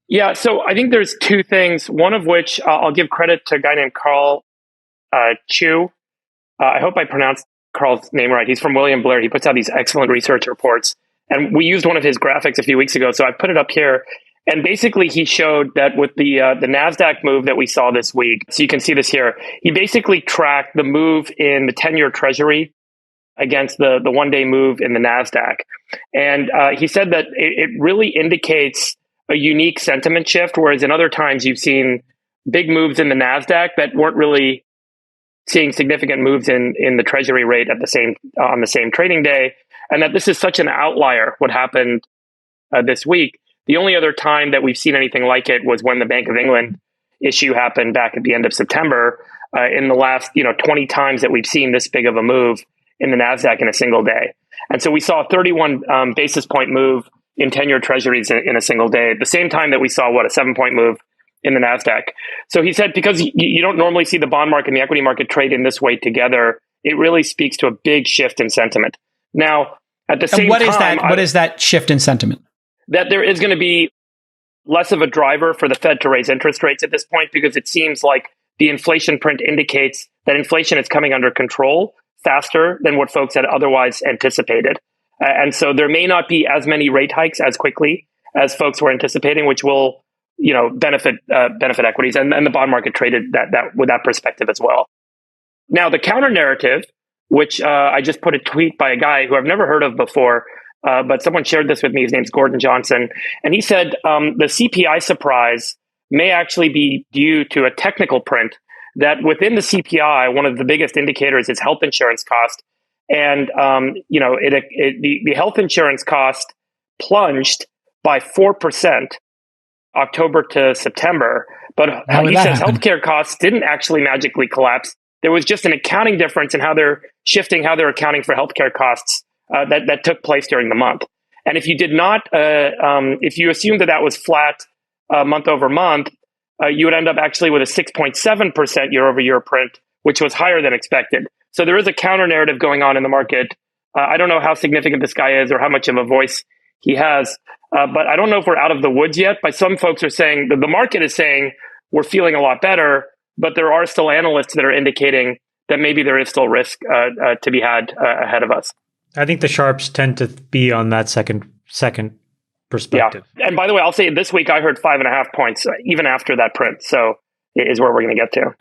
Yeah, so I think there's two things. One of which I'll give credit to a guy named Carl Chu. I hope I pronounced Carl's name right. He's from William Blair. He puts out these excellent research reports. And we used one of his graphics a few weeks ago, so I put it up here. And basically, he showed that with the NASDAQ move that we saw this week, so you can see this here, he basically tracked the move in the 10-year Treasury against the one-day move in the NASDAQ. And he said that it really indicates a unique sentiment shift, whereas in other times you've seen big moves in the NASDAQ that weren't really seeing significant moves in the Treasury rate at the same trading day, and that this is such an outlier, what happened this week. The only other time that we've seen anything like it was when the Bank of England issue happened back at the end of September. In the last 20 times that we've seen this big of a move in the NASDAQ in a single day. And so we saw a 31 basis point move in 10-year treasuries in a single day, at the same time that we saw, a 7-point move in the NASDAQ. So he said, because you don't normally see the bond market and the equity market trade in this way together, it really speaks to a big shift in sentiment. Now, at the same time... What is that shift in sentiment? That there is going to be less of a driver for the Fed to raise interest rates at this point, because it seems like the inflation print indicates that inflation is coming under control faster than what folks had otherwise anticipated. And so there may not be as many rate hikes as quickly as folks were anticipating, which will, benefit equities, and the bond market traded that with that perspective as well. Now, the counter narrative, which I just put a tweet by a guy who I've never heard of before, but someone shared this with me. His name's Gordon Johnson, and he said the CPI surprise may actually be due to a technical print that within the CPI, one of the biggest indicators is health insurance cost. And, the health insurance cost plunged by 4% October to September. But he says healthcare costs didn't actually magically collapse. There was just an accounting difference in how they're accounting for healthcare costs that took place during the month. And if you did not, if you assumed that was flat month over month, you would end up actually with a 6.7% year over year print, which was higher than expected. So there is a counter narrative going on in the market. I don't know how significant this guy is or how much of a voice he has, but I don't know if we're out of the woods yet. But some folks are saying that the market is saying we're feeling a lot better, but there are still analysts that are indicating that maybe there is still risk to be had ahead of us. I think the sharps tend to be on that second perspective. Yeah. And by the way, I'll say this week I heard 5.5 points even after that print. So it is where we're going to get to.